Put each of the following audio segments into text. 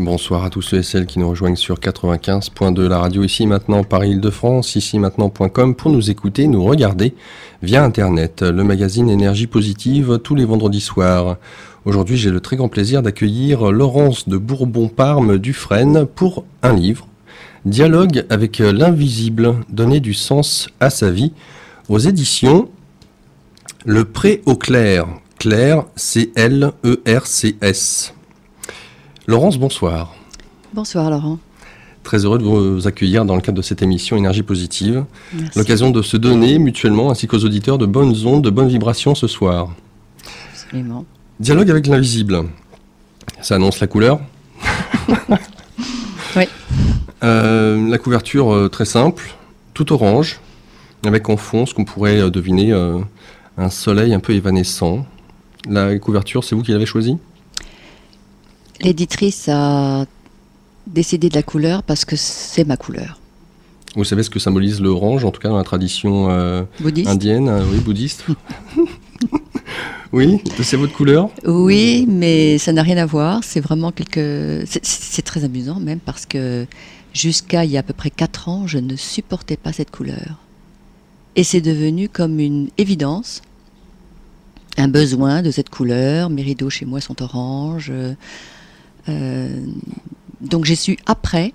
Bonsoir à tous ceux et celles qui nous rejoignent sur 95.2, la radio ici maintenant Paris-Île-de-France, ici maintenant.com pour nous écouter, nous regarder via Internet, le magazine Énergie Positive tous les vendredis soirs. Aujourd'hui, j'ai le très grand plaisir d'accueillir Laurence de Bourbon-Parme-Dufresne pour un livre, Dialogue avec l'invisible, donner du sens à sa vie, aux éditions Le Pré au Clair, Clair, C-L-E-R-C-S. Laurence, bonsoir. Bonsoir Laurent. Très heureux de vous accueillir dans le cadre de cette émission Énergie Positive. Merci. L'occasion de se donner mutuellement ainsi qu'aux auditeurs de bonnes ondes, de bonnes vibrations ce soir. Absolument. Dialogue avec l'invisible. Ça annonce la couleur. Oui. La couverture très simple, tout orange, avec en fond ce qu'on pourrait deviner un soleil un peu évanescent. La couverture, c'est vous qui l'avez choisie ? L'éditrice a décidé de la couleur parce que c'est ma couleur. Vous savez ce que symbolise l'orange, en tout cas dans la tradition Bouddhiste. indienne, oui, bouddhiste. Oui, c'est votre couleur ? Oui, mais ça n'a rien à voir. C'est vraiment c'est très amusant même parce que jusqu'à il y a à peu près 4 ans, je ne supportais pas cette couleur. Et c'est devenu comme une évidence, un besoin de cette couleur. Mes rideaux chez moi sont orange. Donc j'ai su après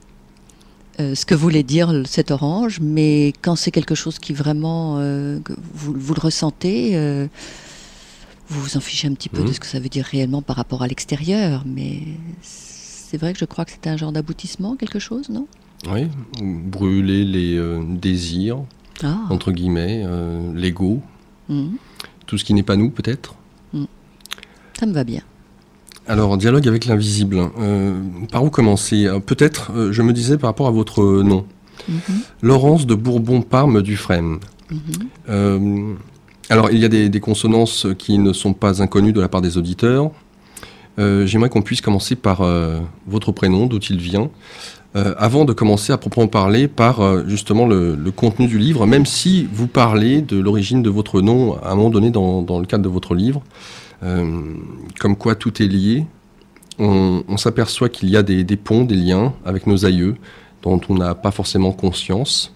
ce que voulait dire cet orange, mais quand c'est quelque chose qui vraiment, que vous le ressentez, vous vous en fichez un petit peu de ce que ça veut dire réellement par rapport à l'extérieur, mais c'est vrai que je crois que c'est un genre d'aboutissement, quelque chose, non ? Oui, brûler les désirs, entre guillemets, l'ego, tout ce qui n'est pas nous peut-être. Ça me va bien. Alors, dialogue avec l'invisible. Par où commencer ? Peut-être, je me disais par rapport à votre nom. Laurence de Bourbon-Parme-Dufresne. Alors, il y a des consonances qui ne sont pas inconnues de la part des auditeurs. J'aimerais qu'on puisse commencer par votre prénom, d'où il vient, avant de commencer à proprement parler par justement le contenu du livre, même si vous parlez de l'origine de votre nom à un moment donné dans le cadre de votre livre. Comme quoi tout est lié, on s'aperçoit qu'il y a des ponts, des liens avec nos aïeux dont on n'a pas forcément conscience.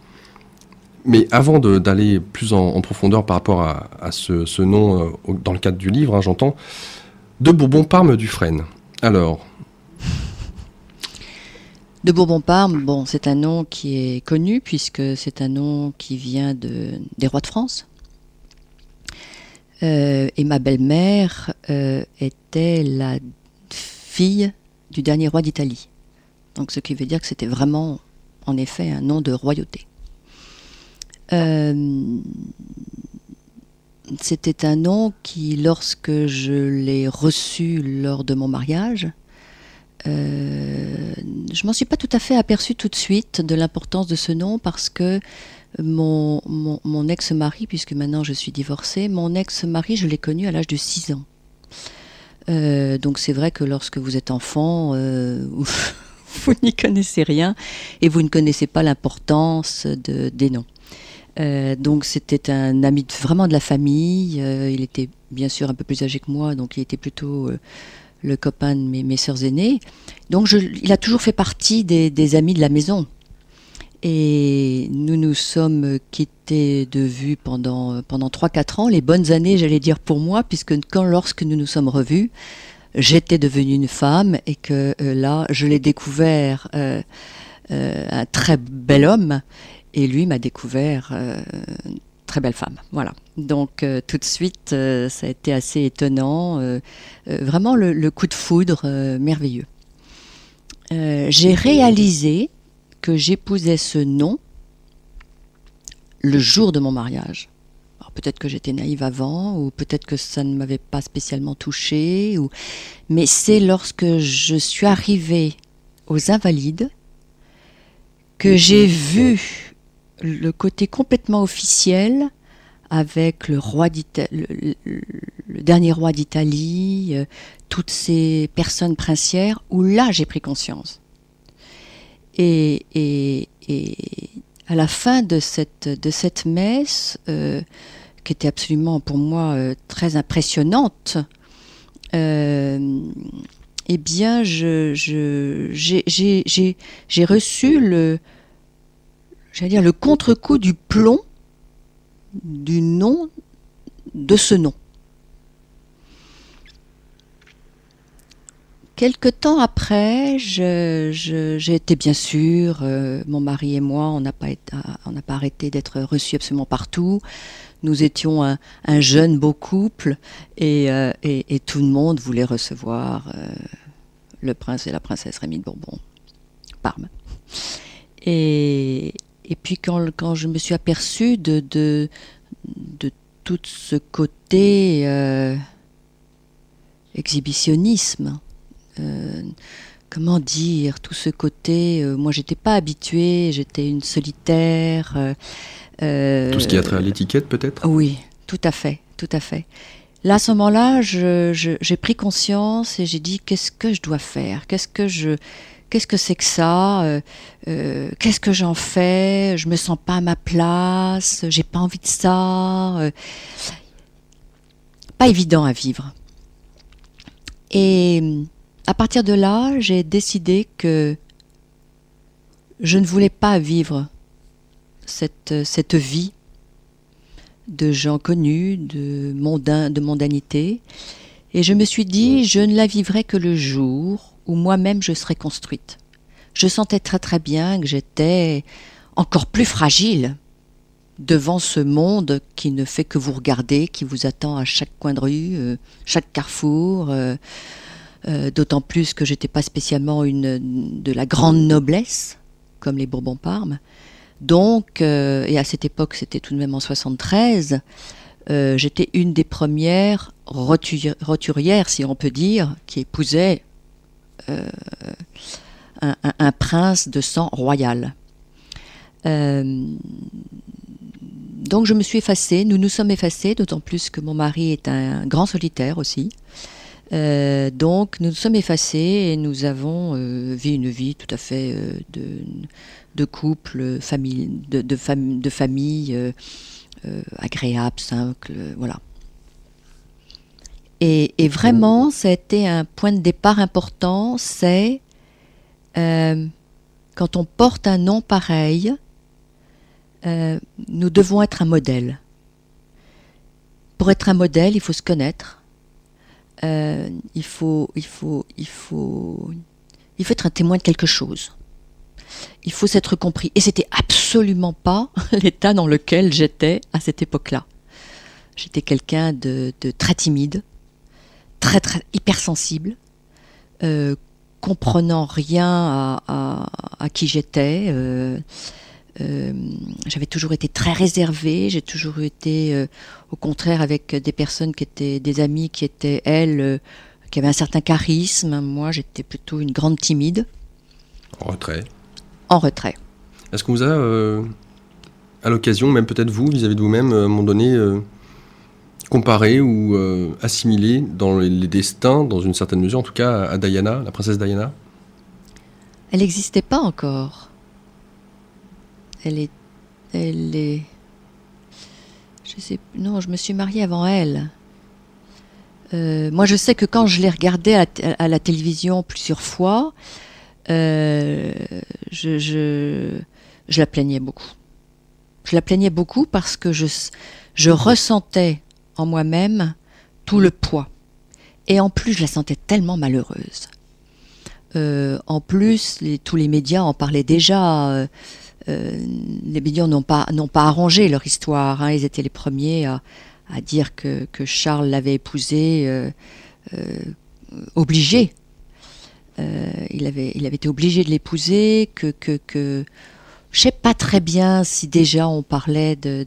Mais avant d'aller plus en profondeur par rapport à ce nom dans le cadre du livre, j'entends, de Bourbon-Parme-Dufresne. Alors de Bourbon-Parme, bon, c'est un nom qui est connu puisque c'est un nom qui vient des rois de France. Et ma belle-mère était la fille du dernier roi d'Italie. Donc ce qui veut dire que c'était vraiment, en effet, un nom de royauté. C'était un nom qui, lorsque je l'ai reçu lors de mon mariage, je m'en suis pas tout à fait aperçue tout de suite de l'importance de ce nom parce que mon ex-mari, puisque maintenant je suis divorcée, mon ex-mari, je l'ai connu à l'âge de 6 ans. Donc c'est vrai que lorsque vous êtes enfant, vous n'y connaissez rien et vous ne connaissez pas l'importance des noms. Donc c'était un ami vraiment de la famille. Il était bien sûr un peu plus âgé que moi, donc il était plutôt le copain de mes sœurs aînées. Donc il a toujours fait partie des amis de la maison. Et nous nous sommes quittés de vue pendant 3-4 ans, les bonnes années, j'allais dire pour moi, puisque lorsque nous nous sommes revus, j'étais devenue une femme et que là, je l'ai découvert un très bel homme et lui m'a découvert une très belle femme. Voilà. Donc tout de suite, ça a été assez étonnant, vraiment le coup de foudre merveilleux. J'ai réalisé que j'épousais ce nom le jour de mon mariage. Alors peut-être que j'étais naïve avant, ou peut-être que ça ne m'avait pas spécialement touchée, mais c'est lorsque je suis arrivée aux Invalides que j'ai vu le côté complètement officiel avec le dernier roi d'Italie, toutes ces personnes princières, où là j'ai pris conscience. Et à la fin de cette messe, qui était absolument pour moi très impressionnante, eh bien, j'ai reçu j'allais dire, le contre-coup du plomb du nom de ce nom. Quelque temps après, j'ai été bien sûr, mon mari et moi, on n'a pas arrêté d'être reçus absolument partout. Nous étions un jeune beau couple et tout le monde voulait recevoir le prince et la princesse Rémy de Bourbon, Parme. Et puis quand je me suis aperçue de tout ce côté exhibitionnisme, comment dire, tout ce côté, moi j'étais pas habituée, j'étais une solitaire. Tout ce qui a trait à l'étiquette peut-être ? Oui, tout à fait, tout à fait. Là, à ce moment-là, j'ai pris conscience et j'ai dit qu'est-ce que je dois faire ? Qu'est-ce que c'est que ça ? Qu'est-ce que j'en fais ? Je me sens pas à ma place, j'ai pas envie de ça. Pas évident à vivre. Et à partir de là, j'ai décidé que je ne voulais pas vivre cette vie de gens connus, de mondanité. Et je me suis dit, je ne la vivrai que le jour où moi-même je serai construite. Je sentais très très bien que j'étais encore plus fragile devant ce monde qui ne fait que vous regarder, qui vous attend à chaque coin de rue, chaque carrefour. D'autant plus que j'étais pas spécialement de la grande noblesse, comme les Bourbon-Parme. Donc, et à cette époque, c'était tout de même en 73, j'étais une des premières roturières, si on peut dire, qui épousait un prince de sang royal. Donc je me suis effacée, nous nous sommes effacés, d'autant plus que mon mari est un grand solitaire aussi. Donc nous nous sommes effacés et nous avons vu une vie tout à fait de couple, de famille agréable, simple, voilà. Et vraiment, ça a été un point de départ important, c'est quand on porte un nom pareil, nous devons être un modèle. Pour être un modèle, il faut se connaître. Il faut être un témoin de quelque chose. Il faut s'être compris. Et c'était absolument pas l'état dans lequel j'étais à cette époque-là. J'étais quelqu'un de très timide, très hypersensible, comprenant rien à qui j'étais. J'avais toujours été très réservée, j'ai toujours été au contraire avec des personnes qui étaient des amies qui étaient elles qui avaient un certain charisme. Moi j'étais plutôt une grande timide. En retrait. En retrait. Est-ce qu'on vous a à l'occasion, même peut-être vous, vis-à-vis de vous-même, à un moment donné, comparé ou assimilé dans les destins, dans une certaine mesure en tout cas, à Diana, la princesse Diana ? Elle n'existait pas encore. Elle est, je sais, non, je me suis mariée avant elle. Moi, je sais que quand je l'ai regardée à la télévision plusieurs fois, je la plaignais beaucoup. Je la plaignais beaucoup parce que je ressentais en moi-même tout le poids. Et en plus, je la sentais tellement malheureuse. En plus, tous les médias en parlaient déjà. Les médias n'ont pas arrangé leur histoire. Hein. Ils étaient les premiers à dire que Charles l'avait épousée obligé. Il avait été obligé de l'épouser. Je sais pas très bien si déjà on parlait de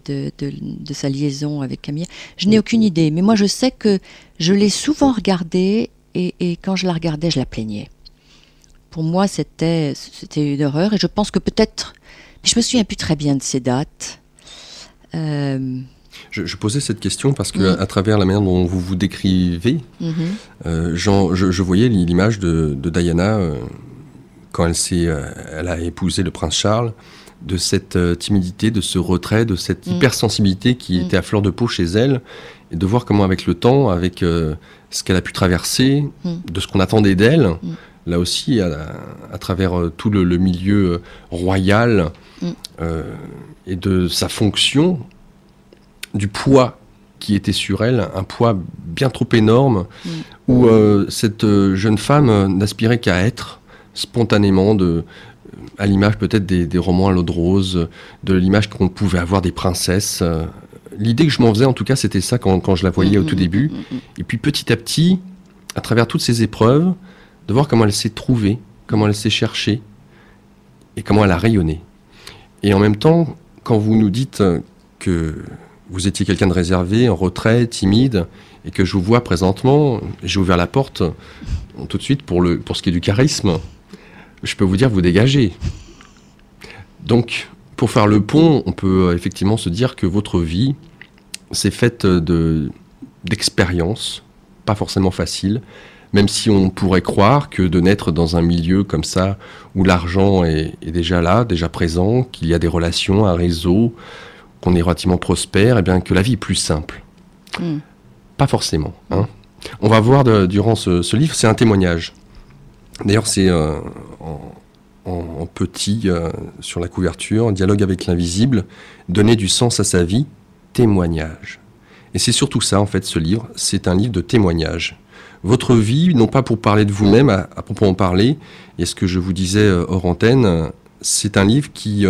sa liaison avec Camille. Je n'ai aucune idée. Mais moi, je sais que je l'ai souvent regardée et quand je la regardais, je la plaignais. Pour moi, c'était une horreur. Et je pense que peut-être... Je me souviens plus très bien de ces dates. Je posais cette question parce que à travers la manière dont vous vous décrivez, je voyais l'image de Diana quand elle a épousé le prince Charles. de cette timidité, de ce retrait, de cette hypersensibilité qui était à fleur de peau chez elle, et de voir comment avec le temps, avec ce qu'elle a pu traverser, de ce qu'on attendait d'elle, là aussi à travers tout le milieu royal et de sa fonction, du poids qui était sur elle, un poids bien trop énorme, où cette jeune femme n'aspirait qu'à être spontanément, à l'image peut-être des romans à l'eau de rose, de l'image qu'on pouvait avoir des princesses. L'idée que je m'en faisais, en tout cas, c'était ça quand je la voyais au tout début. Et puis petit à petit, à travers toutes ces épreuves, de voir comment elle s'est trouvée, comment elle s'est cherchée, et comment elle a rayonné. Et en même temps, quand vous nous dites que vous étiez quelqu'un de réservé, en retrait, timide, et que je vous vois présentement, j'ai ouvert la porte tout de suite pour ce qui est du charisme, je peux vous dire, vous dégagez. Donc, pour faire le pont, on peut effectivement se dire que votre vie s'est faite d'expériences, pas forcément faciles, même si on pourrait croire que de naître dans un milieu comme ça, où l'argent est déjà là, déjà présent, qu'il y a des relations, un réseau, qu'on est relativement prospère, et bien que la vie est plus simple. Pas forcément. Hein. On va voir durant ce livre, c'est un témoignage. D'ailleurs, c'est en petit sur la couverture, dialogue avec l'invisible, donner du sens à sa vie, témoignage. Et c'est surtout ça, en fait, ce livre, c'est un livre de témoignage. Votre vie, non pas pour parler de vous-même, à proprement parler, et ce que je vous disais hors antenne, c'est un livre qui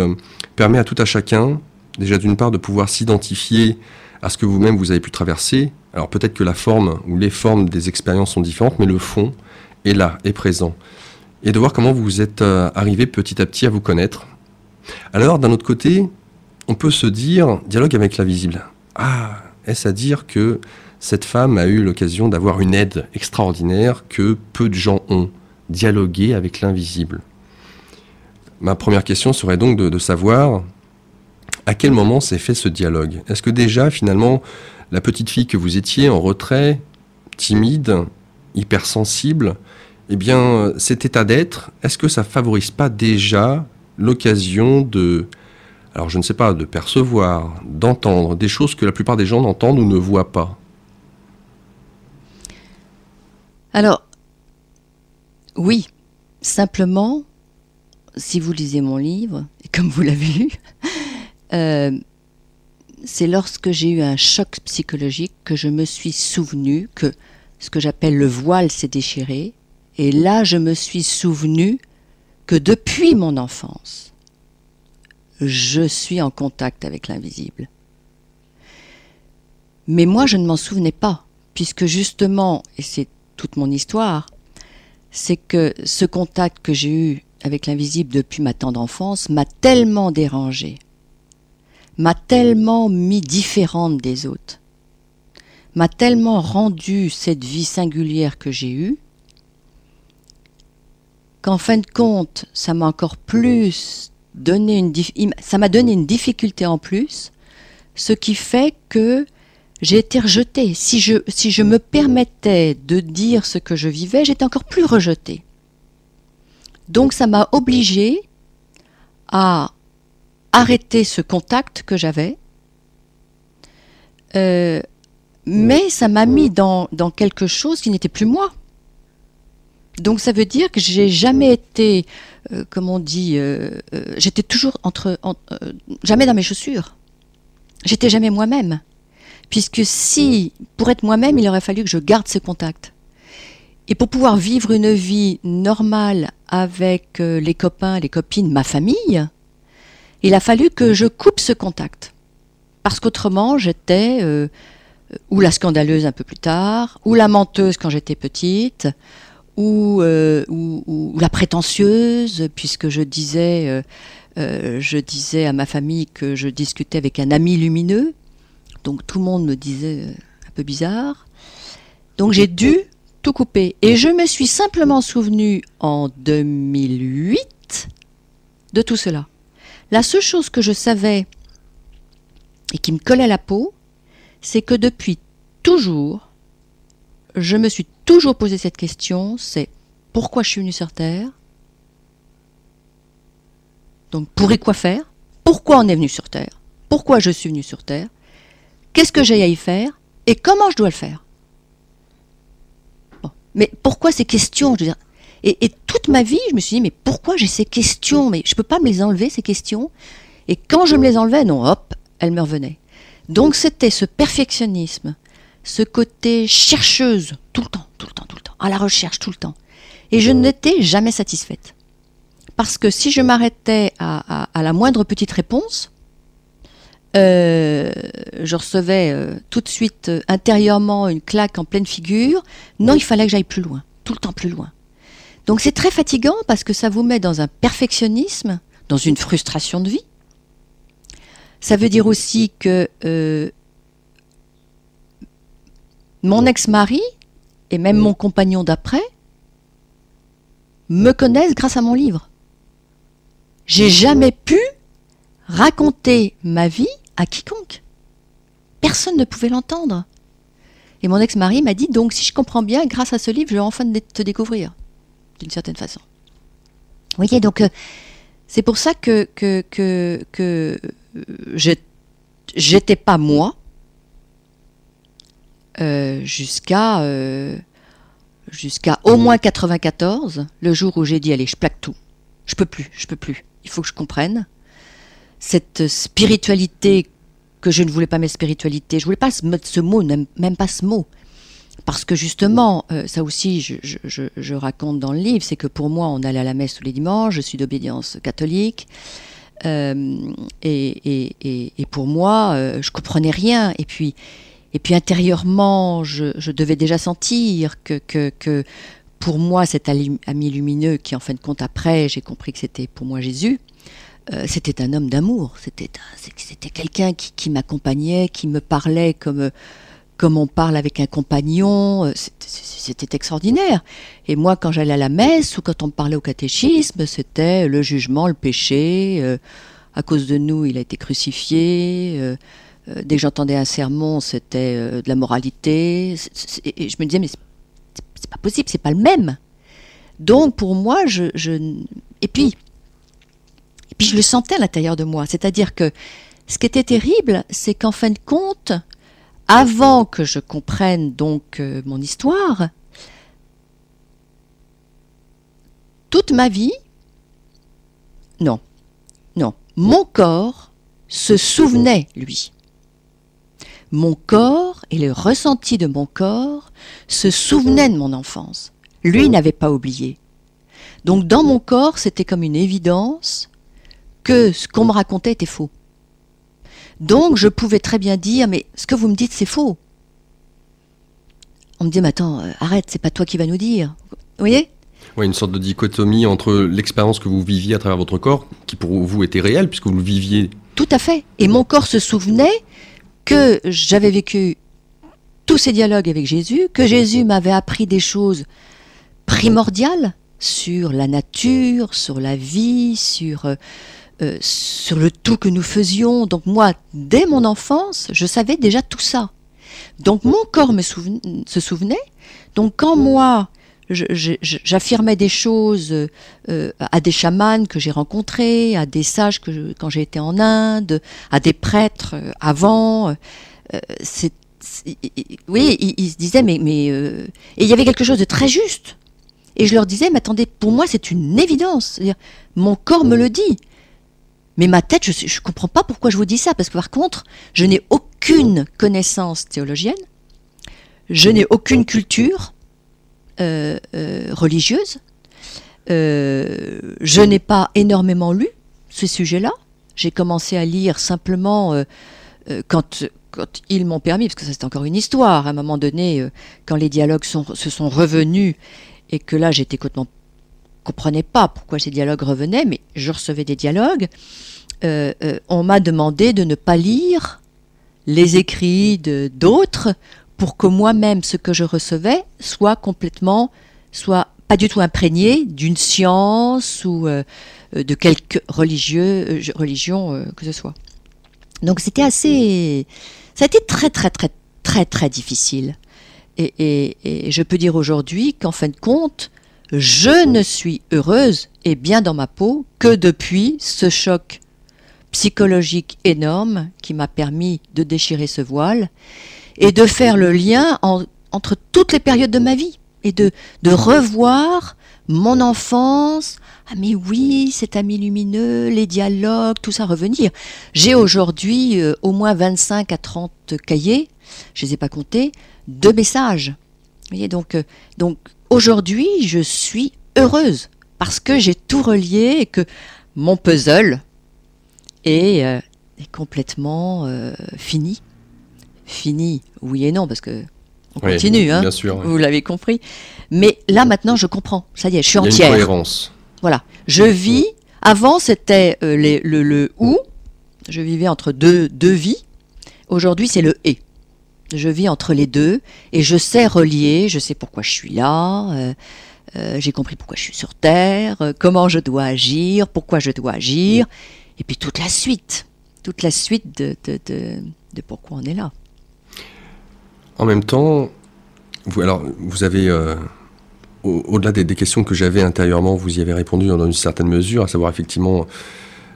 permet à tout à chacun, déjà d'une part, de pouvoir s'identifier à ce que vous-même vous avez pu traverser. Alors peut-être que la forme ou les formes des expériences sont différentes, mais le fond est là, est présent. Et de voir comment vous êtes arrivé petit à petit à vous connaître. Alors, d'un autre côté, on peut se dire, dialogue avec l'invisible. Ah, est-ce à dire que cette femme a eu l'occasion d'avoir une aide extraordinaire que peu de gens ont, dialoguer avec l'invisible? Ma première question serait donc de savoir à quel moment s'est fait ce dialogue. Est-ce que déjà, finalement, la petite fille que vous étiez en retrait, timide, hypersensible, eh bien, cet état d'être, est-ce que ça favorise pas déjà l'occasion alors je ne sais pas, de percevoir, d'entendre des choses que la plupart des gens n'entendent ou ne voient pas? Alors, oui, simplement, si vous lisez mon livre, et comme vous l'avez lu, c'est lorsque j'ai eu un choc psychologique que je me suis souvenu que ce que j'appelle le voile s'est déchiré. Et là, je me suis souvenu que depuis mon enfance, je suis en contact avec l'invisible. Mais moi, je ne m'en souvenais pas, puisque justement, et c'est toute mon histoire, c'est que ce contact que j'ai eu avec l'invisible depuis ma tendre enfance m'a tellement dérangée, m'a tellement mis différente des autres, m'a tellement rendu cette vie singulière que j'ai eue, qu'en fin de compte, ça m'a encore plus donné ça m'a donné une difficulté en plus, ce qui fait que j'ai été rejetée. Si je me permettais de dire ce que je vivais, j'étais encore plus rejetée. Donc ça m'a obligée à arrêter ce contact que j'avais, mais ça m'a mis dans quelque chose qui n'était plus moi. Donc ça veut dire que j'ai jamais été, comme on dit, j'étais toujours jamais dans mes chaussures. J'étais jamais moi-même. Puisque si, pour être moi-même, il aurait fallu que je garde ce contact. Et pour pouvoir vivre une vie normale avec les copains, les copines, ma famille, il a fallu que je coupe ce contact. Parce qu'autrement, j'étais ou la scandaleuse un peu plus tard, ou la menteuse quand j'étais petite, ou la prétentieuse, puisque je disais à ma famille que je discutais avec un ami lumineux. Donc tout le monde me disait un peu bizarre. Donc j'ai dû tout couper. Et je me suis simplement souvenue en 2008 de tout cela. La seule chose que je savais et qui me collait à la peau, c'est que depuis toujours, je me suis toujours posé cette question, c'est pourquoi je suis venue sur Terre? Donc pour et quoi faire? pourquoi on est venu sur Terre, pourquoi je suis venu sur Terre, qu'est-ce que j'ai à y faire et comment je dois le faire. Bon. Mais pourquoi ces questions, je veux dire, et toute ma vie, je me suis dit, mais pourquoi j'ai ces questions? Mais je ne peux pas me les enlever, ces questions. Et quand je me les enlevais, non, hop, elles me revenaient. Donc c'était ce perfectionnisme, ce côté chercheuse, tout le temps, à la recherche tout le temps. Et je n'étais jamais satisfaite. Parce que si je m'arrêtais à la moindre petite réponse, je recevais tout de suite intérieurement une claque en pleine figure. Non, il fallait que j'aille plus loin, tout le temps plus loin. Donc c'est très fatigant parce que ça vous met dans un perfectionnisme, dans une frustration de vie. Ça veut dire aussi que mon ex-mari et même mon compagnon d'après me connaissent grâce à mon livre. J'ai jamais pu raconter ma vie à quiconque. Personne ne pouvait l'entendre. Et mon ex-mari m'a dit, donc si je comprends bien, grâce à ce livre, je vais enfin te découvrir, d'une certaine façon. Vous voyez, donc c'est pour ça que j'étais pas moi jusqu'à au moins 94, le jour où j'ai dit, allez, je plaque tout. Je peux plus. Il faut que je comprenne. Cette spiritualité que je ne voulais pas mettre spiritualité, je voulais pas mettre ce mot, même pas ce mot. Parce que justement, ça aussi je raconte dans le livre, c'est que pour moi, on allait à la messe tous les dimanches, je suis d'obédience catholique, et pour moi, je comprenais rien. Et puis intérieurement, je devais déjà sentir que pour moi, cet ami lumineux, qui en fin de compte après, j'ai compris que c'était pour moi Jésus, c'était un homme d'amour, c'était quelqu'un qui m'accompagnait, qui me parlait comme on parle avec un compagnon, c'était extraordinaire. Et moi, quand j'allais à la messe ou quand on me parlait au catéchisme, c'était le jugement, le péché, à cause de nous, il a été crucifié, dès que j'entendais un sermon, c'était de la moralité, et je me disais, mais c'est pas possible, c'est pas le même. Donc pour moi, et puis je le sentais à l'intérieur de moi, c'est-à-dire que ce qui était terrible, c'est qu'en fin de compte, avant que je comprenne donc mon histoire, toute ma vie, non, mon corps se souvenait, lui. Mon corps et le ressenti de mon corps se souvenaient de mon enfance. Lui n'avait pas oublié. Donc dans mon corps, c'était comme une évidence que ce qu'on me racontait était faux. Donc je pouvais très bien dire, mais ce que vous me dites, c'est faux. On me dit, mais attends, arrête, c'est pas toi qui vas nous dire. Vous voyez ? Oui, une sorte de dichotomie entre l'expérience que vous viviez à travers votre corps, qui pour vous était réelle, puisque vous le viviez. Tout à fait. Et mon corps se souvenait que j'avais vécu tous ces dialogues avec Jésus, que Jésus m'avait appris des choses primordiales sur la nature, sur la vie, sur le tout que nous faisions. Donc moi, dès mon enfance, je savais déjà tout ça. Donc mon corps se souvenait. Donc quand moi, j'affirmais des choses à des chamans que j'ai rencontrés, à des sages quand j'ai été en Inde, à des prêtres avant. Oui, ils se disaient, mais et il y avait quelque chose de très juste. Et je leur disais, mais attendez, pour moi c'est une évidence. C'est-à-dire, mon corps me le dit. Mais ma tête, je ne comprends pas pourquoi je vous dis ça, parce que par contre, je n'ai aucune connaissance théologienne, je n'ai aucune culture religieuse, je n'ai pas énormément lu ce sujet-là. J'ai commencé à lire simplement quand ils m'ont permis, parce que ça c'est encore une histoire, à un moment donné, quand les dialogues se sont revenus, et que là j'étais complètement comprenais pas pourquoi ces dialogues revenaient, mais je recevais des dialogues. On m'a demandé de ne pas lire les écrits d'autres pour que moi-même, ce que je recevais, soit pas du tout imprégné d'une science ou de quelque religion que ce soit. Donc ça a été très très très très très difficile. Et je peux dire aujourd'hui qu'en fin de compte, je ne suis heureuse et bien dans ma peau que depuis ce choc psychologique énorme qui m'a permis de déchirer ce voile et de faire le lien entre toutes les périodes de ma vie et de revoir mon enfance. Ah mais oui, cet ami lumineux, les dialogues, tout ça revenir. J'ai aujourd'hui au moins 25 à 30 cahiers, je ne les ai pas comptés, de messages. Vous voyez, donc aujourd'hui, je suis heureuse parce que j'ai tout relié et que mon puzzle est complètement fini. Fini, oui et non, parce que on continue, oui, hein, bien sûr, vous l'avez compris. Mais là, maintenant, je comprends. Ça y est, je suis entière. Il y a une cohérence. Voilà. Je vis. Avant, c'était le ou. Je vivais entre deux vies. Aujourd'hui, c'est le et. Je vis entre les deux et je sais relier. Je sais pourquoi je suis là. J'ai compris pourquoi je suis sur Terre. Comment je dois agir. Pourquoi je dois agir. Et puis toute la suite. Toute la suite de pourquoi on est là. En même temps, vous avez, au-delà des questions que j'avais intérieurement, vous y avez répondu dans une certaine mesure, à savoir effectivement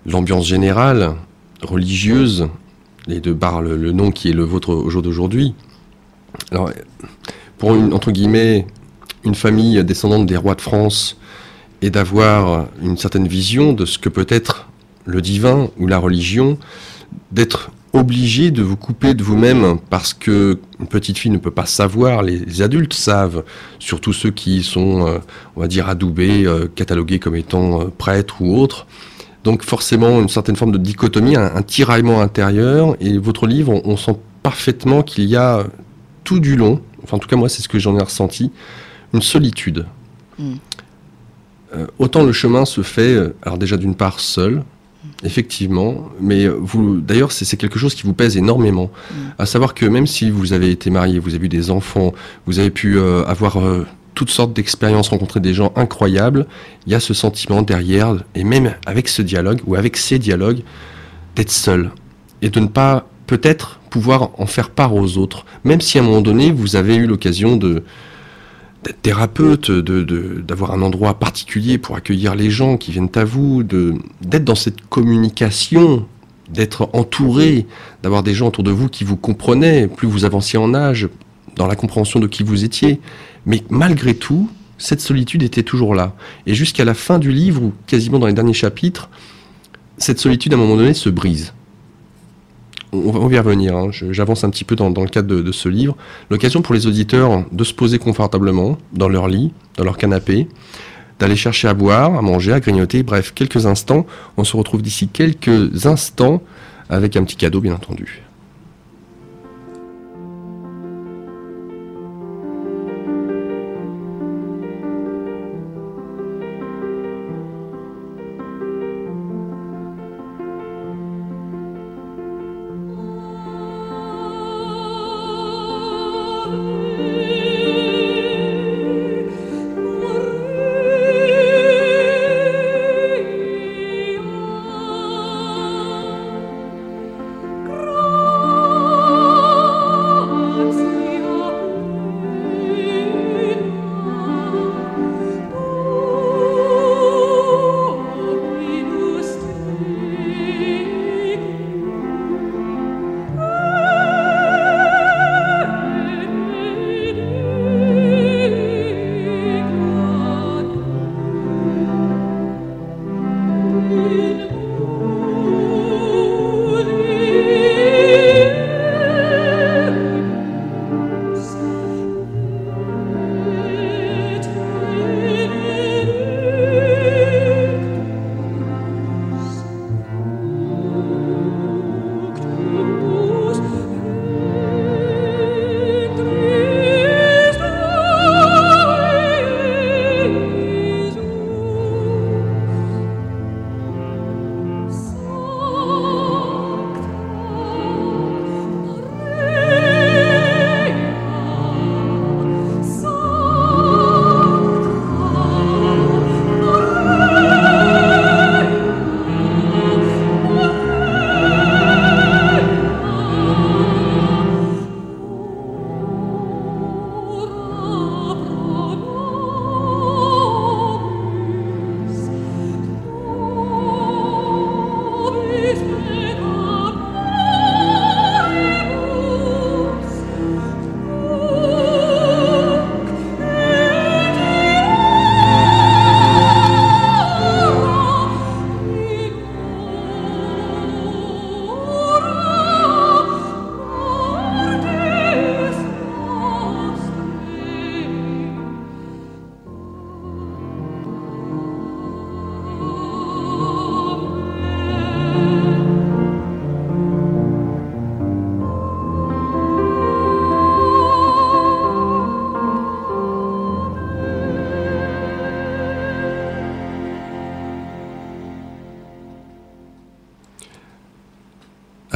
l'ambiance générale, religieuse, et de par le nom qui est le vôtre au jour d'aujourd'hui. Alors, pour entre guillemets, une famille descendante des rois de France, et d'avoir une certaine vision de ce que peut être le divin ou la religion, d'être obligé de vous couper de vous-même parce que une petite fille ne peut pas savoir, les adultes savent, surtout ceux qui sont, on va dire, adoubés, catalogués comme étant prêtres ou autres. Donc forcément une certaine forme de dichotomie, un tiraillement intérieur, et votre livre, on sent parfaitement qu'il y a tout du long, enfin en tout cas moi c'est ce que j'en ai ressenti, une solitude. Autant le chemin se fait, alors déjà d'une part seul, effectivement, mais vous, d'ailleurs, c'est quelque chose qui vous pèse énormément. À savoir que même si vous avez été marié, vous avez eu des enfants, vous avez pu avoir toutes sortes d'expériences, rencontrer des gens incroyables, il y a ce sentiment derrière, et même avec ce dialogue, ou avec ces dialogues, d'être seul. Et de ne pas, peut-être, pouvoir en faire part aux autres. Même si à un moment donné, vous avez eu l'occasion d'être thérapeute, d'avoir un endroit particulier pour accueillir les gens qui viennent à vous, d'être dans cette communication, d'être entouré, d'avoir des gens autour de vous qui vous comprenaient, plus vous avanciez en âge, dans la compréhension de qui vous étiez. Mais malgré tout, cette solitude était toujours là. Et jusqu'à la fin du livre, ou quasiment dans les derniers chapitres, cette solitude à un moment donné se brise. On va y revenir, hein. J'avance un petit peu dans le cadre de ce livre. L'occasion pour les auditeurs de se poser confortablement dans leur lit, dans leur canapé, d'aller chercher à boire, à manger, à grignoter, bref, quelques instants. On se retrouve d'ici quelques instants avec un petit cadeau, bien entendu. Grazie.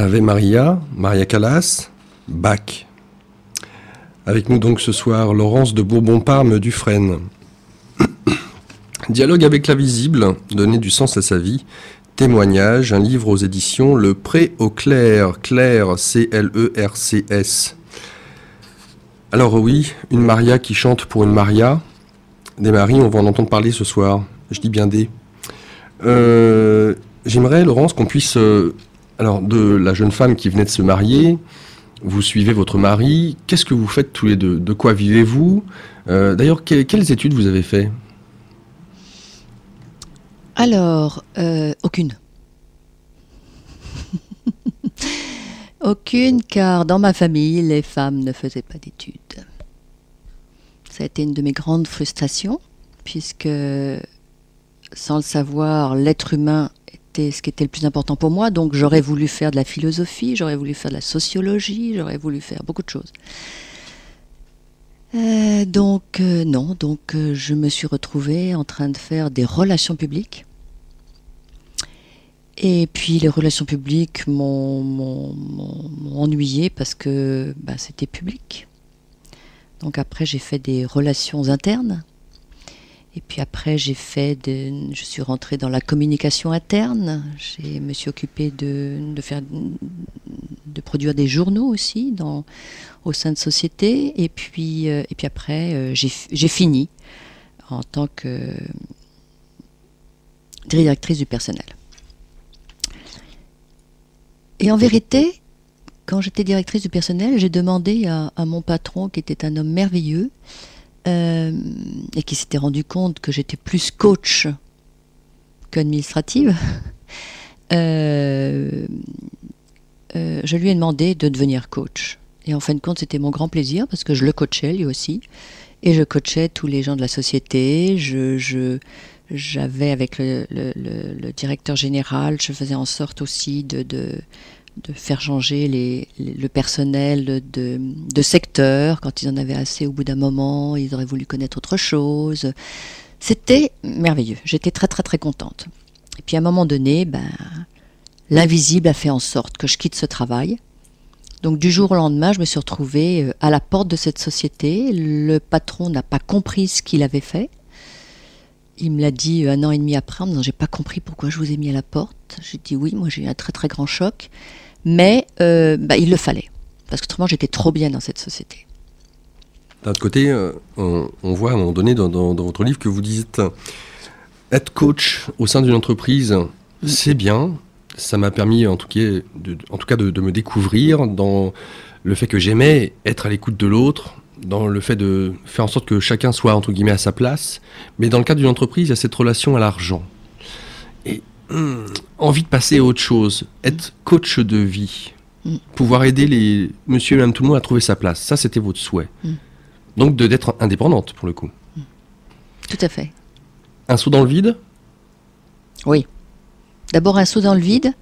Ave Maria, Maria Callas, Bach. Avec nous donc ce soir, Laurence de Bourbon-Parme Dufresne. Dialogue avec l'invisible, donner du sens à sa vie. Témoignage, un livre aux éditions Le Pré au Clerc, Clerc, C-L-E-R-C-S. Alors oui, une Maria qui chante pour une Maria. Des maris, on va en entendre parler ce soir. Je dis bien des. J'aimerais, Laurence, qu'on puisse... alors, de la jeune femme qui venait de se marier, vous suivez votre mari. Qu'est-ce que vous faites tous les deux? De quoi vivez-vous? D'ailleurs, quelles études vous avez fait? Alors, aucune. Aucune, car dans ma famille, les femmes ne faisaient pas d'études. Ça a été une de mes grandes frustrations, puisque, sans le savoir, l'être humain était ce qui était le plus important pour moi. Donc j'aurais voulu faire de la philosophie, j'aurais voulu faire de la sociologie, j'aurais voulu faire beaucoup de choses. Non, je me suis retrouvée en train de faire des relations publiques. Et puis les relations publiques m'ont ennuyée parce que c'était public. Donc après j'ai fait des relations internes. Et puis après je suis rentrée dans la communication interne. Je me suis occupée de produire des journaux aussi au sein de sociétés. Et puis après j'ai fini en tant que directrice du personnel. Et en vérité, quand j'étais directrice du personnel, j'ai demandé à mon patron, qui était un homme merveilleux, et qui s'était rendu compte que j'étais plus coach qu'administrative, je lui ai demandé de devenir coach. Et en fin de compte, c'était mon grand plaisir, parce que je le coachais lui aussi, et je coachais tous les gens de la société. J'avais avec le directeur général, je faisais en sorte aussi de faire changer le personnel de secteur. Quand ils en avaient assez au bout d'un moment, ils auraient voulu connaître autre chose. C'était merveilleux, j'étais très très très contente. Et puis à un moment donné, l'invisible a fait en sorte que je quitte ce travail. Donc du jour au lendemain, je me suis retrouvée à la porte de cette société. Le patron n'a pas compris ce qu'il avait fait. Il me l'a dit 1 an et demi après en me disant « J'ai pas compris pourquoi je vous ai mis à la porte ». J'ai dit « Oui, moi j'ai eu un très très grand choc ». Mais il le fallait, parce qu'autrement j'étais trop bien dans cette société. D'un autre côté, on voit à un moment donné dans votre livre que vous dites être coach au sein d'une entreprise, c'est bien. Ça m'a permis en tout cas de me découvrir dans le fait que j'aimais être à l'écoute de l'autre, dans le fait de faire en sorte que chacun soit entre guillemets à sa place. Mais dans le cadre d'une entreprise, il y a cette relation à l'argent. Et envie de passer à autre chose, être coach de vie, pouvoir aider les monsieur et madame tout le monde à trouver sa place, ça c'était votre souhait. Donc d'être indépendante pour le coup. Tout à fait. Un saut dans le vide? Oui. D'abord un saut dans le vide,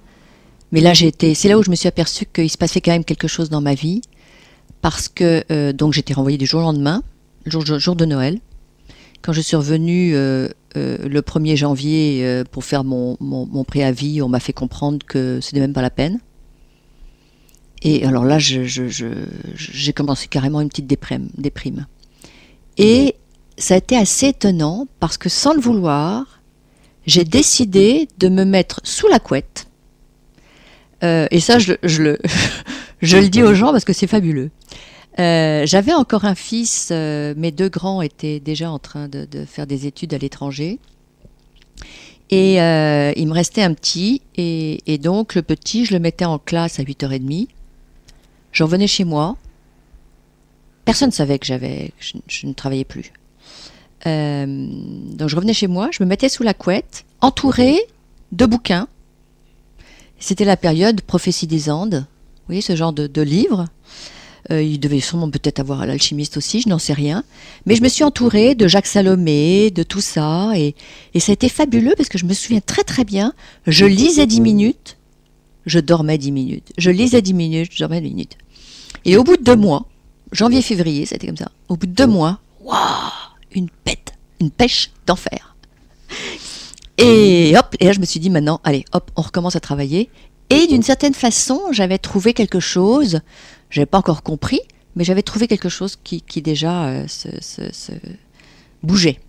mais là c'est là où je me suis aperçue qu'il se passait quand même quelque chose dans ma vie, parce que donc j'étais renvoyée du jour au lendemain, jour de Noël. Quand je suis revenue le 1er janvier pour faire mon préavis, on m'a fait comprendre que c'était même pas la peine. Et alors là, j'ai commencé carrément une petite déprime. Et ça a été assez étonnant parce que sans le vouloir, j'ai décidé de me mettre sous la couette. Et ça, je le dis aux gens parce que c'est fabuleux. J'avais encore un fils, mes 2 grands étaient déjà en train de faire des études à l'étranger. Et il me restait un petit, et donc le petit, je le mettais en classe à 8h30. Je revenais chez moi. Personne ne savait que je ne travaillais plus. Donc je revenais chez moi, je me mettais sous la couette, entourée de bouquins. C'était la période Prophétie des Andes, vous voyez ce genre de livres. Il devait sûrement peut-être avoir à l'alchimiste aussi, je n'en sais rien. Mais je me suis entourée de Jacques Salomé, de tout ça. Et ça a été fabuleux parce que je me souviens très très bien. Je lisais 10 minutes, je dormais 10 minutes. Je lisais 10 minutes, je dormais 10 minutes. Et au bout de 2 mois, janvier-février, c'était comme ça. Au bout de 2 mois, waouh, une pêche d'enfer. Et hop, et là je me suis dit maintenant, allez, hop, on recommence à travailler. Et d'une certaine façon, j'avais trouvé quelque chose, je n'avais pas encore compris, mais j'avais trouvé quelque chose qui déjà se bougeait.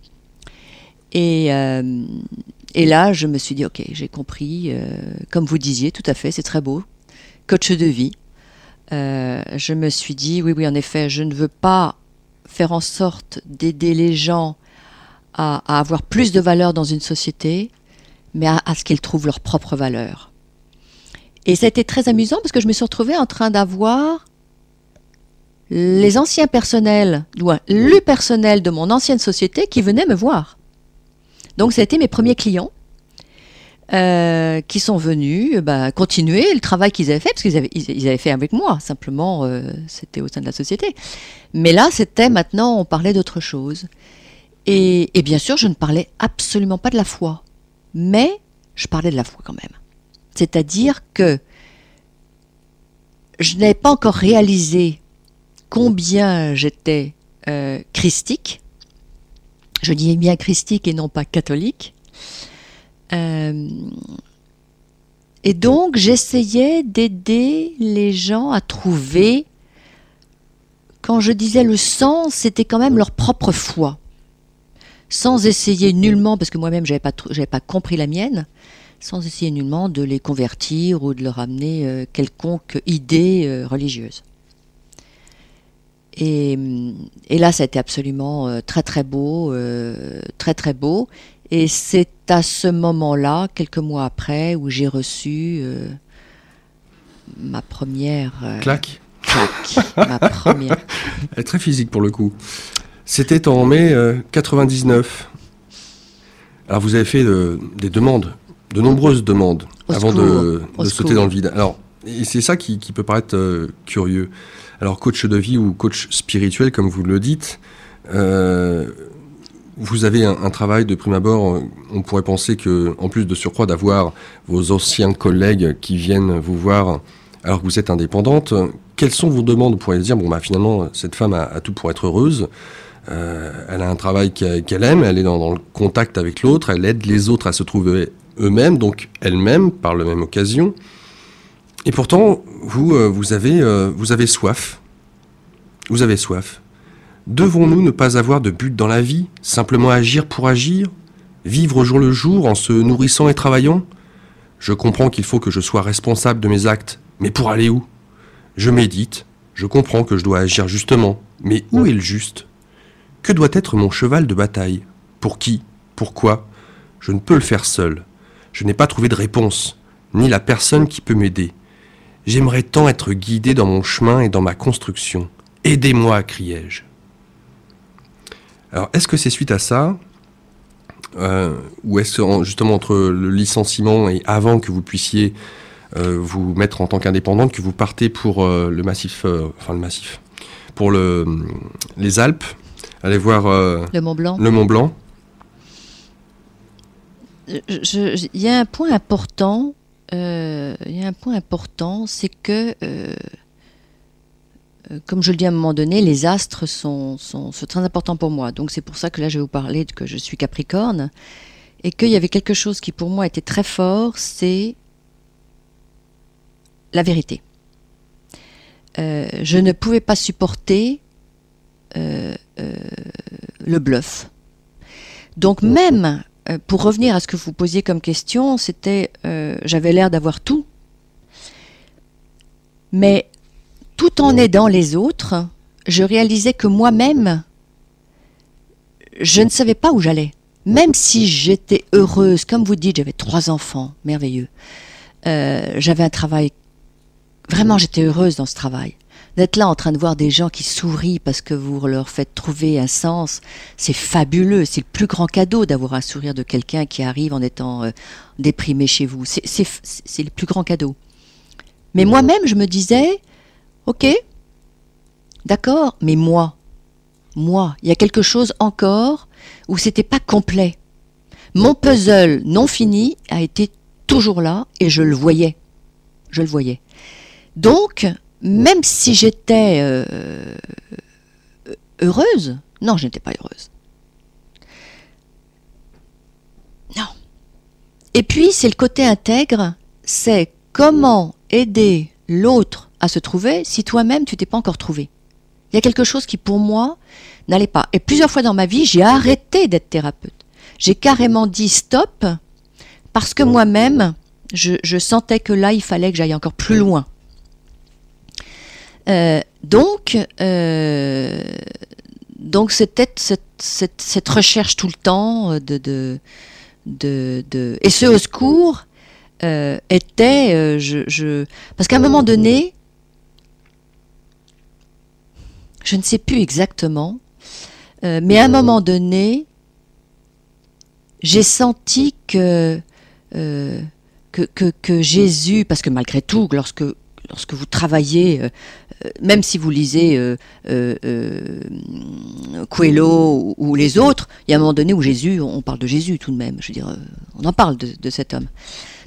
Et là, je me suis dit, ok, j'ai compris, comme vous disiez, tout à fait, c'est très beau, coach de vie. Je me suis dit, oui, en effet, je ne veux pas faire en sorte d'aider les gens à avoir plus de valeur dans une société, mais à ce qu'ils trouvent leur propre valeur. Et ça a été très amusant parce que je me suis retrouvée en train d'avoir les anciens personnels, ou le personnel de mon ancienne société qui venait me voir. Donc ça a été mes premiers clients qui sont venus continuer le travail qu'ils avaient fait, parce qu'ils avaient fait avec moi, simplement c'était au sein de la société. Mais là, maintenant, on parlait d'autre chose. Et bien sûr, je ne parlais absolument pas de la foi, mais je parlais de la foi quand même. C'est-à-dire que je n'avais pas encore réalisé combien j'étais christique. Je dis bien christique et non pas catholique. Et donc, j'essayais d'aider les gens à trouver, quand je disais le sens, c'était quand même leur propre foi. Sans essayer nullement, parce que moi-même, j'avais pas compris la mienne, sans essayer nullement de les convertir ou de leur amener quelconque idée religieuse. Et là, ça a été absolument très très beau, très très beau. Et c'est à ce moment-là, quelques mois après, où j'ai reçu ma première... Claque. Ma première. Elle est très physique pour le coup. C'était en mai 99. Alors vous avez fait des demandes, de nombreuses demandes, avant de sauter dans le vide. Alors, et c'est ça qui peut paraître curieux. Alors, coach de vie ou coach spirituel, comme vous le dites, vous avez un travail de prime abord. On pourrait penser que, en plus de surcroît d'avoir vos anciens collègues qui viennent vous voir alors que vous êtes indépendante, quelles sont vos demandes? Vous pourriez dire, finalement, cette femme a tout pour être heureuse. Elle a un travail qu'elle aime, elle est dans le contact avec l'autre, elle aide les autres à se trouver eux-mêmes, donc elle-même, par la même occasion. Et pourtant, vous avez soif. Vous avez soif. Devons-nous ne pas avoir de but dans la vie, simplement agir pour agir, vivre au jour le jour en se nourrissant et travaillant? Je comprends qu'il faut que je sois responsable de mes actes, mais pour aller où? Je médite, je comprends que je dois agir justement, mais où est le juste? Que doit être mon cheval de bataille? Pour qui? Pourquoi? Je ne peux le faire seul. Je n'ai pas trouvé de réponse, ni la personne qui peut m'aider. J'aimerais tant être guidé dans mon chemin et dans ma construction. Aidez-moi, criai-je. Alors, est-ce que c'est suite à ça, ou est-ce que justement entre le licenciement et avant que vous puissiez vous mettre en tant qu'indépendante, que vous partez pour le massif, pour les Alpes, aller voir le Mont Blanc. Le Mont Blanc. Il y a un point important. C'est que, comme je le dis à un moment donné, les astres sont très importants pour moi. Donc c'est pour ça que là je vais vous parler que je suis Capricorne et qu'il y avait quelque chose qui pour moi était très fort, c'est la vérité. Je ne pouvais pas supporter le bluff. Donc même, pour revenir à ce que vous posiez comme question, c'était, j'avais l'air d'avoir tout, mais tout en aidant les autres, je réalisais que moi-même, je ne savais pas où j'allais. Même si j'étais heureuse, comme vous dites, j'avais 3 enfants, merveilleux. J'avais un travail, vraiment j'étais heureuse dans ce travail. D'être là en train de voir des gens qui sourient parce que vous leur faites trouver un sens, c'est fabuleux. C'est le plus grand cadeau d'avoir un sourire de quelqu'un qui arrive en étant déprimé chez vous. C'est le plus grand cadeau. Mais moi-même, je me disais, ok, d'accord, mais moi, il y a quelque chose encore où c'était pas complet. Mon puzzle non fini a été toujours là et je le voyais. Donc, même si j'étais heureuse, non, je n'étais pas heureuse. Non. Et puis, c'est le côté intègre, c'est comment aider l'autre à se trouver si toi-même tu t'es pas encore trouvé? Il y a quelque chose qui pour moi n'allait pas. Et plusieurs fois dans ma vie, j'ai arrêté d'être thérapeute. J'ai carrément dit stop parce que moi-même, je sentais que là, il fallait que j'aille encore plus loin. Donc c'était cette recherche tout le temps et ce au secours était parce qu'à un moment donné, je ne sais plus exactement, mais à un moment donné, j'ai senti que Jésus, parce que malgré tout, lorsque vous travaillez, même si vous lisez Coelho ou les autres, il y a un moment donné où Jésus, on parle de Jésus tout de même, je veux dire, on en parle de cet homme.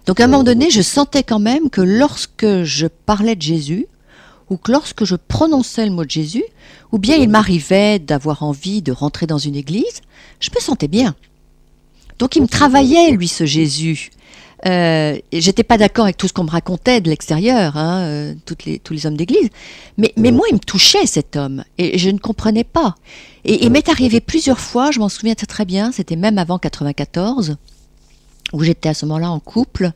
Donc à un moment donné, je sentais quand même que lorsque je parlais de Jésus, ou que lorsque je prononçais le mot de Jésus, ou bien il m'arrivait d'avoir envie de rentrer dans une église, je me sentais bien. Donc il me travaillait, lui, ce Jésus. J'étais pas d'accord avec tout ce qu'on me racontait de l'extérieur, hein, tous les hommes d'église, mais moi il me touchait cet homme et je ne comprenais pas. Et il m'est arrivé plusieurs fois, je m'en souviens très bien, c'était même avant 94, où j'étais à ce moment-là en couple,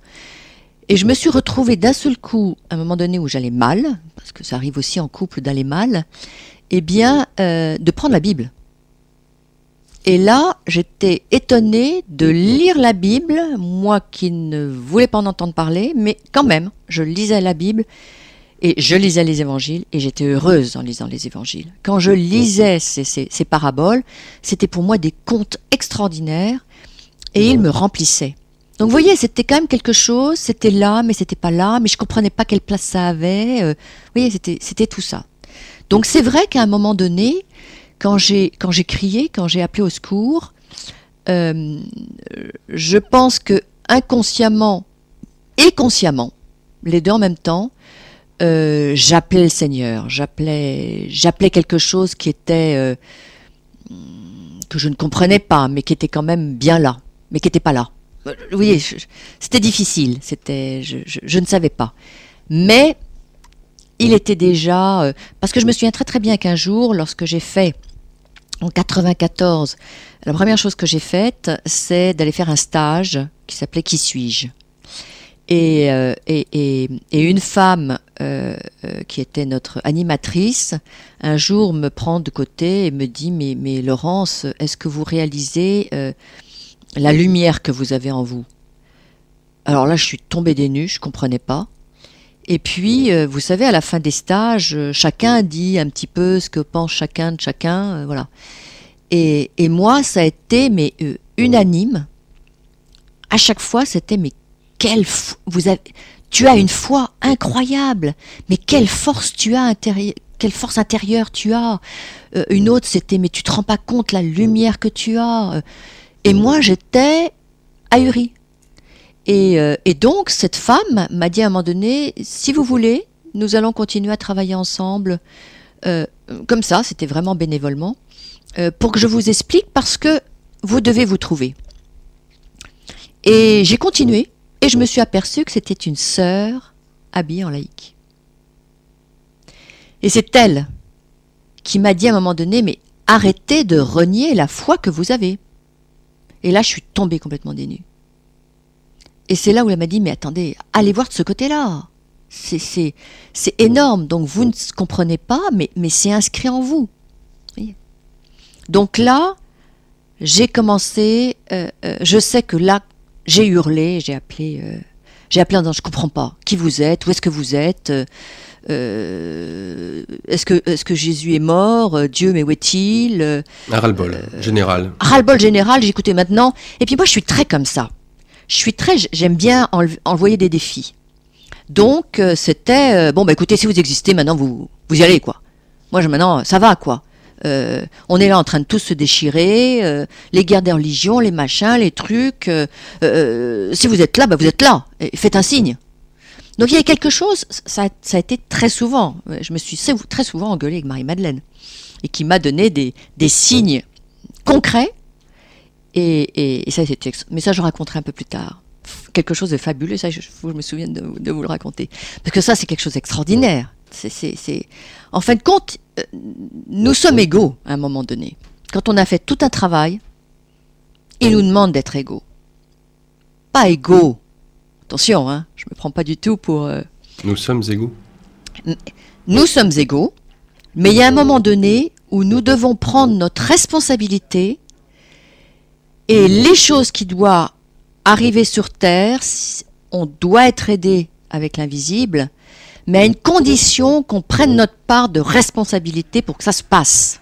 et je me suis retrouvée d'un seul coup, à un moment donné où j'allais mal, parce que ça arrive aussi en couple d'aller mal, eh bien de prendre la Bible. Et là, j'étais étonnée de lire la Bible, moi qui ne voulais pas en entendre parler, mais quand même, je lisais la Bible et je lisais les évangiles et j'étais heureuse en lisant les évangiles. Quand je lisais ces paraboles, c'était pour moi des contes extraordinaires et ils me remplissaient. Donc vous voyez, c'était quand même quelque chose, c'était là, mais c'était pas là, mais je comprenais pas quelle place ça avait. Vous voyez, c'était tout ça. Donc c'est vrai qu'à un moment donné, quand j'ai crié, quand j'ai appelé au secours, je pense que inconsciemment et consciemment, les deux en même temps, j'appelais le Seigneur, j'appelais quelque chose qui était que je ne comprenais pas, mais qui était quand même bien là, mais qui n'était pas là. Vous voyez, c'était difficile, je ne savais pas, mais il était déjà parce que je me souviens très très bien qu'un jour, lorsque j'ai fait en 94, la première chose que j'ai faite, c'est d'aller faire un stage qui s'appelait Qui suis-je ? Et une femme qui était notre animatrice, un jour me prend de côté et me dit mais Laurence, est-ce que vous réalisez la lumière que vous avez en vous ? Alors là, je suis tombée des nues, je ne comprenais pas. Et puis, vous savez, à la fin des stages, chacun dit un petit peu ce que pense chacun de chacun, voilà. Et moi, ça a été unanime. À chaque fois, c'était tu as une foi incroyable, mais quelle force tu as quelle force intérieure tu as. Une autre, c'était mais tu te rends pas compte la lumière que tu as. Et moi, j'étais ahurie. Et donc, cette femme m'a dit à un moment donné, si vous voulez, nous allons continuer à travailler ensemble, comme ça, c'était vraiment bénévolement, pour que je vous explique, parce que vous devez vous trouver. Et j'ai continué, et je me suis aperçue que c'était une sœur habillée en laïque. Et c'est elle qui m'a dit à un moment donné, mais arrêtez de renier la foi que vous avez. Et là, je suis tombée complètement des nues. Et c'est là où elle m'a dit, mais attendez, allez voir de ce côté-là. C'est énorme. Donc vous ne comprenez pas, mais c'est inscrit en vous. Voyez. Donc là, j'ai commencé, je sais que là, j'ai hurlé, j'ai appelé en disant, je ne comprends pas. Qui vous êtes ? Où est-ce que vous êtes ? Est-ce que Jésus est mort ? Dieu, mais où est-il ? Un ras-le-bol général. Ras-le-bol général, j'écoutais maintenant. Et puis moi, je suis très comme ça. J'aime bien envoyer des défis. Donc, c'était, écoutez, si vous existez, maintenant, vous y allez, quoi. Moi, maintenant, ça va, quoi. On est là en train de tous se déchirer, les guerres des religions, les machins, les trucs. Si vous êtes là, vous êtes là. Et faites un signe. Donc, il y a quelque chose, ça a été très souvent. Je me suis très souvent engueulée avec Marie-Madeleine. Et qui m'a donné des signes concrets. Et ça, mais ça, je raconterai un peu plus tard. quelque chose de fabuleux, ça, faut que je me souvienne de vous le raconter. Parce que ça, c'est quelque chose d'extraordinaire. En fin de compte, nous sommes égaux à un moment donné. Quand on a fait tout un travail, il nous demande d'être égaux. Pas égaux. Attention, hein, je ne me prends pas du tout pour... Nous sommes égaux. Nous sommes égaux, mais il y a un moment donné où nous devons prendre notre responsabilité et les choses qui doivent arriver sur Terre, on doit être aidé avec l'invisible, mais à une condition qu'on prenne notre part de responsabilité pour que ça se passe.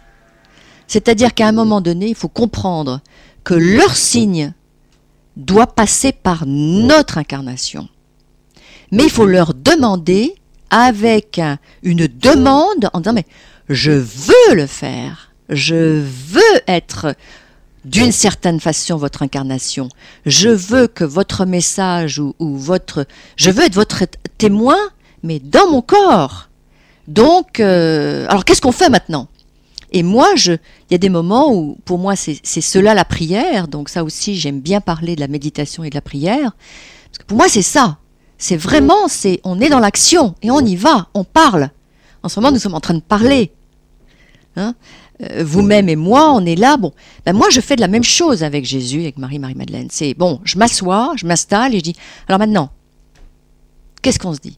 C'est-à-dire qu'à un moment donné, il faut comprendre que leur signe doit passer par notre incarnation. Mais il faut leur demander avec une demande en disant « mais je veux le faire, je veux être d'une certaine façon votre incarnation, je veux que votre message ou votre... je veux être votre témoin, mais dans mon corps. Donc, alors qu'est-ce qu'on fait maintenant ?» Et moi, il y a des moments où, pour moi, c'est cela la prière. Donc ça aussi, j'aime bien parler de la méditation et de la prière. Parce que pour moi, c'est ça. C'est vraiment, on est dans l'action et on y va, on parle. En ce moment, nous sommes en train de parler. Hein, vous-même et moi, on est là. Bon, ben moi, je fais de la même chose avec Jésus, avec Marie-Madeleine. C'est bon, je m'assois, je m'installe et je dis, alors maintenant, qu'est-ce qu'on se dit?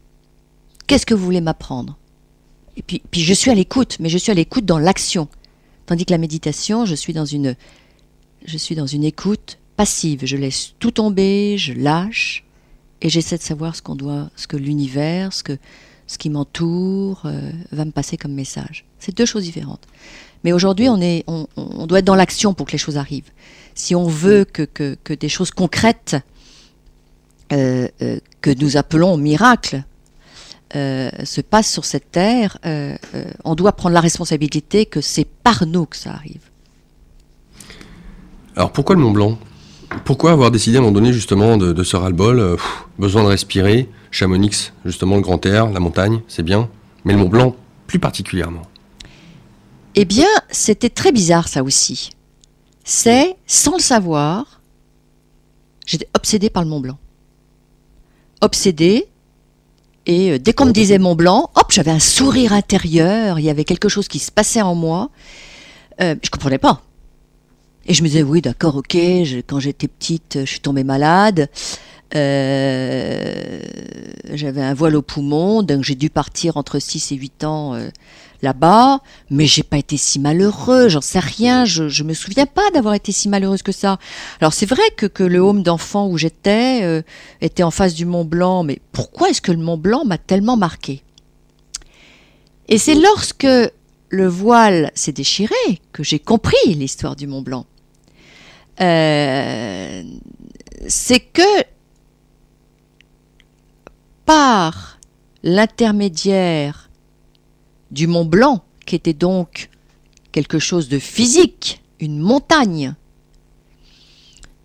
Qu'est-ce que vous voulez m'apprendre? Et puis je suis à l'écoute, mais je suis à l'écoute dans l'action. Tandis que la méditation, je suis dans une écoute passive. Je laisse tout tomber, je lâche, et j'essaie de savoir ce que l'univers, ce qui m'entoure, va me passer comme message. C'est deux choses différentes. Mais aujourd'hui, on doit être dans l'action pour que les choses arrivent. Si on veut que des choses concrètes, que nous appelons miracles, se passe sur cette terre, on doit prendre la responsabilité que c'est par nous que ça arrive. Alors pourquoi le Mont Blanc? Pourquoi avoir décidé à un moment donné justement de ce ras-le-bol, besoin de respirer, Chamonix, justement le grand air, la montagne, c'est bien, mais le Mont Blanc plus particulièrement? Eh bien, c'était très bizarre ça aussi. C'est, sans le savoir, j'étais obsédée par le Mont Blanc. Obsédée. Et dès qu'on me disait Mont Blanc, hop, j'avais un sourire intérieur, il y avait quelque chose qui se passait en moi. Je ne comprenais pas. Et je me disais, oui, d'accord, ok, quand j'étais petite, je suis tombée malade. J'avais un voile au poumon, donc j'ai dû partir entre 6 et 8 ans là-bas. Mais j'ai pas été si malheureux, j'en sais rien, je me souviens pas d'avoir été si malheureuse que ça. Alors c'est vrai que le home d'enfant où j'étais était en face du Mont Blanc, mais pourquoi est-ce que le Mont Blanc m'a tellement marqué? Et c'est lorsque le voile s'est déchiré que j'ai compris l'histoire du Mont Blanc. C'est que par l'intermédiaire du Mont Blanc, qui était donc quelque chose de physique, une montagne,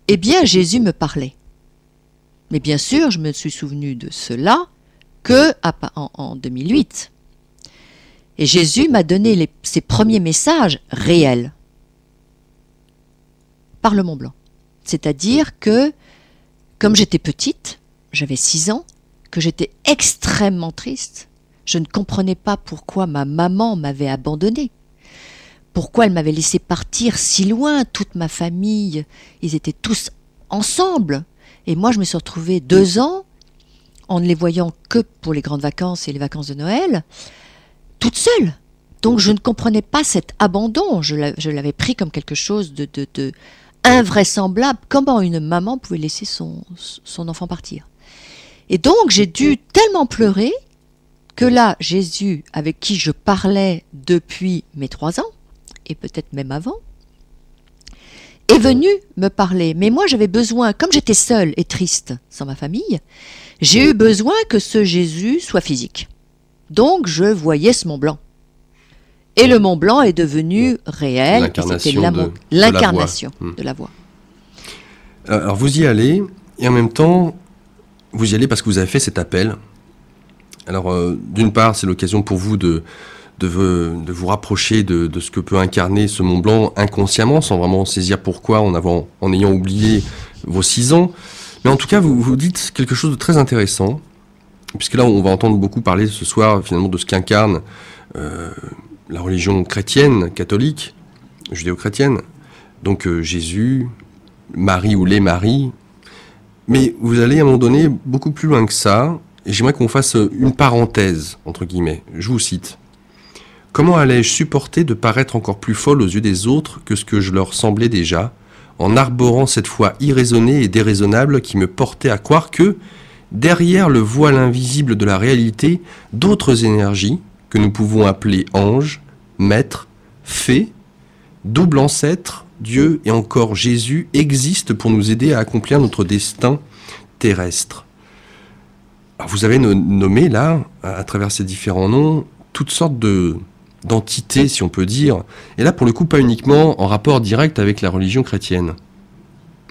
eh bien Jésus me parlait. Mais bien sûr, je me suis souvenu de cela en 2008. Et Jésus m'a donné ses premiers messages réels par le Mont Blanc. C'est-à-dire que, comme j'étais petite, j'avais 6 ans, que j'étais extrêmement triste. Je ne comprenais pas pourquoi ma maman m'avait abandonnée. Pourquoi elle m'avait laissé partir si loin, toute ma famille, ils étaient tous ensemble. Et moi, je me suis retrouvée 2 ans, en ne les voyant que pour les grandes vacances et les vacances de Noël, toute seule. Donc je ne comprenais pas cet abandon. Je l'avais pris comme quelque chose de invraisemblable. Comment une maman pouvait laisser son enfant partir? Et donc j'ai dû tellement pleurer que là, Jésus, avec qui je parlais depuis mes 3 ans, et peut-être même avant, est venu me parler. Mais moi, j'avais besoin, comme j'étais seule et triste sans ma famille, j'ai eu besoin que ce Jésus soit physique. Donc, je voyais ce Mont Blanc. Et le Mont Blanc est devenu réel. L'incarnation de la voix. Alors, vous y allez, et en même temps, vous y allez parce que vous avez fait cet appel. Alors, d'une part, c'est l'occasion pour vous de vous rapprocher de ce que peut incarner ce Mont Blanc inconsciemment, sans vraiment saisir pourquoi, en ayant oublié vos 6 ans. Mais en tout cas, vous dites quelque chose de très intéressant, puisque là, on va entendre beaucoup parler ce soir, finalement, de ce qu'incarne la religion chrétienne, catholique, judéo-chrétienne. Donc Jésus, Marie ou les Maries. Mais vous allez à un moment donné beaucoup plus loin que ça, et j'aimerais qu'on fasse une parenthèse, entre guillemets. Je vous cite. « Comment allais-je supporter de paraître encore plus folle aux yeux des autres que ce que je leur semblais déjà, en arborant cette foi irraisonnée et déraisonnable qui me portait à croire que, derrière le voile invisible de la réalité, d'autres énergies, que nous pouvons appeler anges, maîtres, fées, double ancêtre, Dieu et encore Jésus existent pour nous aider à accomplir notre destin terrestre. » Alors vous avez nommé là, à travers ces différents noms, toutes sortes d'entités, si on peut dire, et là pour le coup pas uniquement en rapport direct avec la religion chrétienne.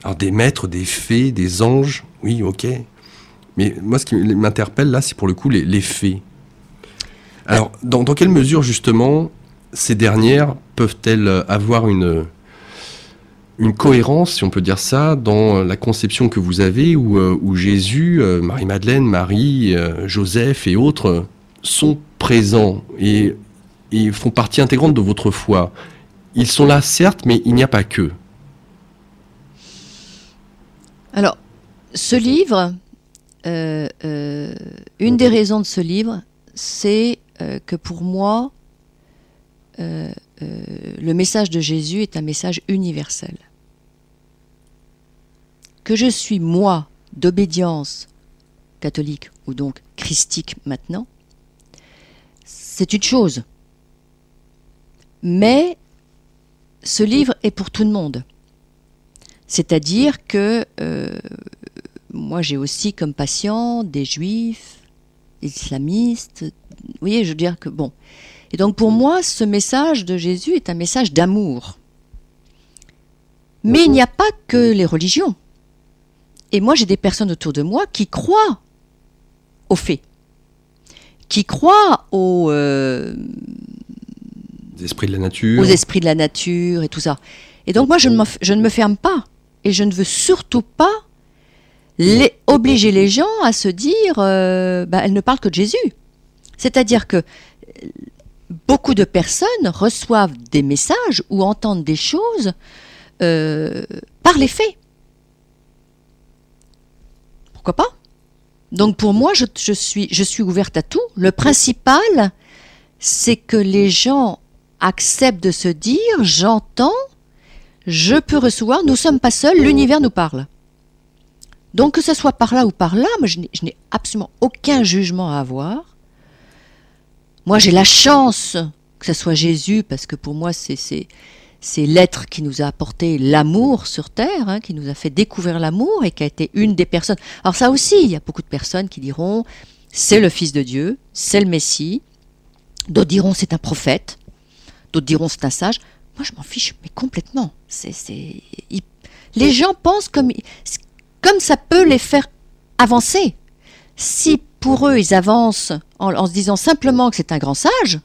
Alors des maîtres, des fées, des anges, oui, ok. Mais moi ce qui m'interpelle là, c'est pour le coup les fées. Alors dans quelle mesure justement ces dernières peuvent-elles avoir une cohérence, si on peut dire ça, dans la conception que vous avez où Jésus, Marie-Madeleine, Marie, Joseph et autres sont présents et font partie intégrante de votre foi. Ils sont là, certes, mais il n'y a pas que. Alors, ce livre, une des raisons de ce livre, c'est que pour moi, le message de Jésus est un message universel. Que je suis, moi, d'obédience catholique, ou donc christique maintenant, c'est une chose. Mais ce livre est pour tout le monde. C'est-à-dire que moi j'ai aussi comme patient des juifs, des islamistes, vous voyez, je veux dire que bon. Et donc pour moi, ce message de Jésus est un message d'amour. Mais il n'y a pas que les religions. Et moi j'ai des personnes autour de moi qui croient aux faits, qui croient aux esprits de la nature. Aux esprits de la nature et tout ça. Et donc moi, je ne me ferme pas. Et je ne veux surtout pas obliger les gens à se dire elle ne parle que de Jésus. C'est-à-dire que beaucoup de personnes reçoivent des messages ou entendent des choses par les faits. Pourquoi pas? Donc pour moi, je suis ouverte à tout. Le principal, c'est que les gens acceptent de se dire, j'entends, je peux recevoir, nous ne sommes pas seuls, l'univers nous parle. Donc que ce soit par là ou par là, moi, je n'ai absolument aucun jugement à avoir. Moi j'ai la chance que ce soit Jésus, parce que pour moi c'est l'être qui nous a apporté l'amour sur terre, hein, qui nous a fait découvrir l'amour et qui a été une des personnes. Alors ça aussi, il y a beaucoup de personnes qui diront, c'est le Fils de Dieu, c'est le Messie. D'autres diront, c'est un prophète. D'autres diront, c'est un sage. Moi, je m'en fiche, mais complètement. Les gens pensent comme ça peut les faire avancer. Si pour eux, ils avancent en se disant simplement que c'est un grand sage,